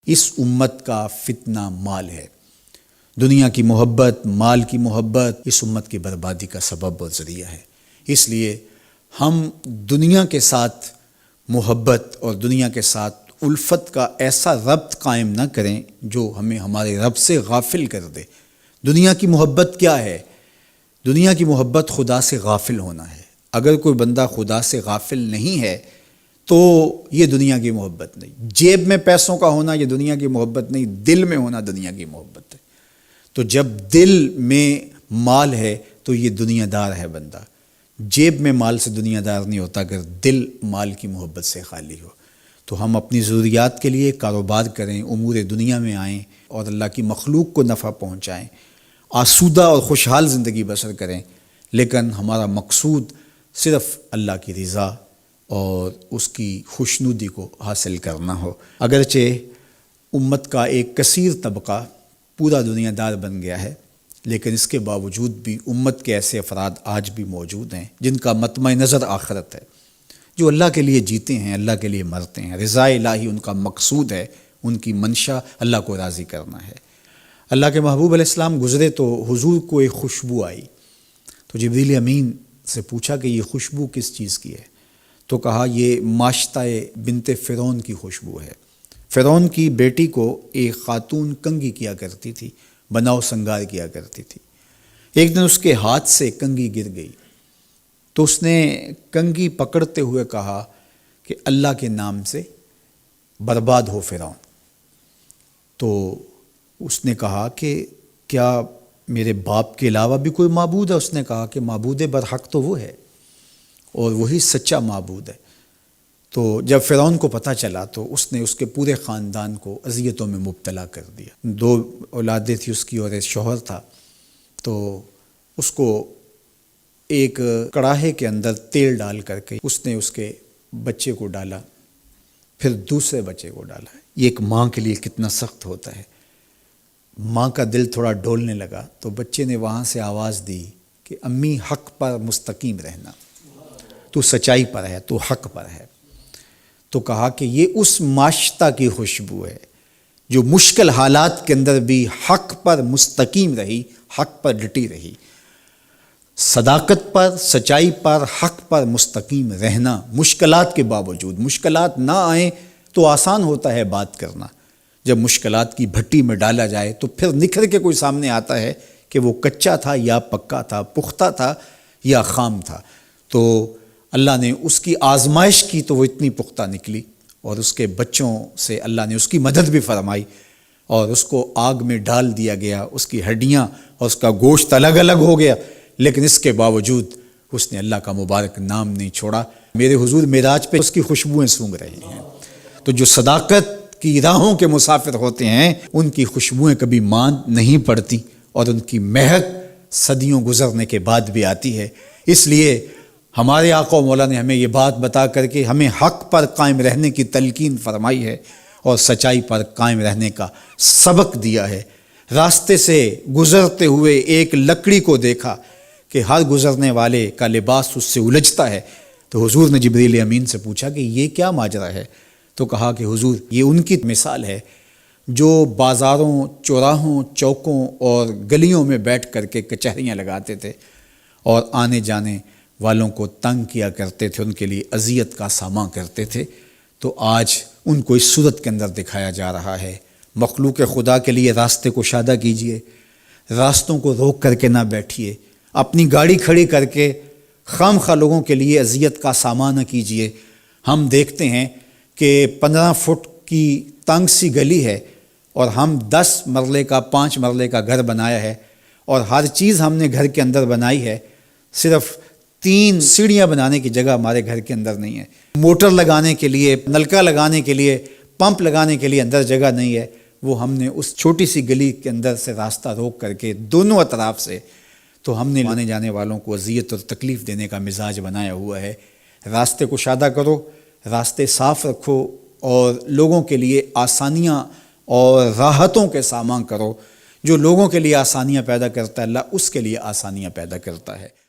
اس امت کا فتنہ مال ہے۔ دنیا کی محبت، مال کی محبت اس امت کی بربادی کا سبب اور ذریعہ ہے۔ اس لیے ہم دنیا کے ساتھ محبت اور دنیا کے ساتھ الفت کا ایسا ربط قائم نہ کریں جو ہمیں ہمارے رب سے غافل کر دے۔ دنیا کی محبت کیا ہے؟ دنیا کی محبت خدا سے غافل ہونا ہے۔ اگر کوئی بندہ خدا سے غافل نہیں ہے تو یہ دنیا کی محبت نہیں۔ جیب میں پیسوں کا ہونا یہ دنیا کی محبت نہیں، دل میں ہونا دنیا کی محبت ہے۔ تو جب دل میں مال ہے تو یہ دنیا دار ہے بندہ۔ جیب میں مال سے دنیا دار نہیں ہوتا اگر دل مال کی محبت سے خالی ہو۔ تو ہم اپنی ضروریات کے لیے کاروبار کریں، امور دنیا میں آئیں اور اللہ کی مخلوق کو نفع پہنچائیں، آسودہ اور خوشحال زندگی بسر کریں، لیکن ہمارا مقصود صرف اللہ کی رضا اور اس کی خوشنودی کو حاصل کرنا ہو۔ اگرچہ امت کا ایک کثیر طبقہ پورا دنیا دار بن گیا ہے، لیکن اس کے باوجود بھی امت کے ایسے افراد آج بھی موجود ہیں جن کا مطمع نظر آخرت ہے، جو اللہ کے لیے جیتے ہیں، اللہ کے لیے مرتے ہیں۔ رضا الہی ان کا مقصود ہے، ان کی منشا اللہ کو راضی کرنا ہے۔ اللہ کے محبوب علیہ السلام گزرے تو حضور کو ایک خوشبو آئی، تو جبریل امین سے پوچھا کہ یہ خوشبو کس چیز کی ہے؟ تو کہا یہ ماشطہ بنت فرعون کی خوشبو ہے۔ فرعون کی بیٹی کو ایک خاتون کنگھی کیا کرتی تھی، بناؤ سنگار کیا کرتی تھی۔ ایک دن اس کے ہاتھ سے کنگھی گر گئی تو اس نے کنگھی پکڑتے ہوئے کہا کہ اللہ کے نام سے برباد ہو فرعون۔ تو اس نے کہا کہ کیا میرے باپ کے علاوہ بھی کوئی معبود ہے؟ اس نے کہا کہ معبود برحق تو وہ ہے اور وہی سچا معبود ہے۔ تو جب فرعون کو پتہ چلا تو اس نے اس کے پورے خاندان کو اذیتوں میں مبتلا کر دیا۔ 2 اولادیں تھیں اس کی اور ایک شوہر تھا، تو اس کو ایک کڑاہے کے اندر تیل ڈال کر کے اس نے اس کے بچے کو ڈالا، پھر دوسرے بچے کو ڈالا۔ یہ ایک ماں کے لیے کتنا سخت ہوتا ہے۔ ماں کا دل تھوڑا ڈولنے لگا تو بچے نے وہاں سے آواز دی کہ امی حق پر مستقیم رہنا، تو سچائی پر ہے، تو حق پر ہے۔ تو کہا کہ یہ اس ماشطہ کی خوشبو ہے جو مشکل حالات کے اندر بھی حق پر مستقیم رہی، حق پر ڈٹی رہی۔ صداقت پر، سچائی پر، حق پر مستقیم رہنا، مشکلات کے باوجود۔ مشکلات نہ آئیں تو آسان ہوتا ہے بات کرنا، جب مشکلات کی بھٹی میں ڈالا جائے تو پھر نکھر کے کوئی سامنے آتا ہے کہ وہ کچا تھا یا پکا تھا، پختہ تھا یا خام تھا۔ تو اللہ نے اس کی آزمائش کی تو وہ اتنی پختہ نکلی، اور اس کے بچوں سے اللہ نے اس کی مدد بھی فرمائی، اور اس کو آگ میں ڈال دیا گیا، اس کی ہڈیاں اور اس کا گوشت الگ الگ ہو گیا، لیکن اس کے باوجود اس نے اللہ کا مبارک نام نہیں چھوڑا۔ میرے حضور معراج پہ اس کی خوشبوئیں سونگھ رہے ہیں۔ تو جو صداقت کی راہوں کے مسافر ہوتے ہیں ان کی خوشبوئیں کبھی ماند نہیں پڑتی، اور ان کی مہک صدیوں گزرنے کے بعد بھی آتی ہے۔ اس لیے ہمارے آقا و مولا نے ہمیں یہ بات بتا کر کے ہمیں حق پر قائم رہنے کی تلقین فرمائی ہے اور سچائی پر قائم رہنے کا سبق دیا ہے۔ راستے سے گزرتے ہوئے ایک لکڑی کو دیکھا کہ ہر گزرنے والے کا لباس اس سے الجھتا ہے، تو حضور نے جبریل امین سے پوچھا کہ یہ کیا ماجرا ہے؟ تو کہا کہ حضور یہ ان کی مثال ہے جو بازاروں، چوراہوں، چوکوں اور گلیوں میں بیٹھ کر کے کچہریاں لگاتے تھے اور آنے جانے والوں کو تنگ کیا کرتے تھے، ان کے لیے اذیت کا سامنا کرتے تھے۔ تو آج ان کو اس صورت کے اندر دکھایا جا رہا ہے۔ مخلوق خدا کے لیے راستے کو شادہ کیجئے، راستوں کو روک کر کے نہ بیٹھیے، اپنی گاڑی کھڑی کر کے خام خواہ لوگوں کے لیے اذیت کا سامنا نہ کیجئے۔ ہم دیکھتے ہیں کہ 15 فٹ کی تنگ سی گلی ہے اور ہم 10 مرلے کا 5 مرلے کا گھر بنایا ہے، اور ہر چیز ہم نے گھر کے اندر بنائی ہے، صرف 3 سیڑھیاں بنانے کی جگہ ہمارے گھر کے اندر نہیں ہے، موٹر لگانے کے لیے، نلکا لگانے کے لیے، پمپ لگانے کے لیے اندر جگہ نہیں ہے۔ وہ ہم نے اس چھوٹی سی گلی کے اندر سے راستہ روک کر کے دونوں اطراف سے، تو ہم نے آنے جانے والوں کو اذیت اور تکلیف دینے کا مزاج بنایا ہوا ہے۔ راستے کو شادہ کرو، راستے صاف رکھو، اور لوگوں کے لیے آسانیاں اور راحتوں کے سامان کرو۔ جو لوگوں کے لیے آسانیاں پیدا کرتا ہے اللہ اس کے لیے آسانیاں پیدا کرتا ہے۔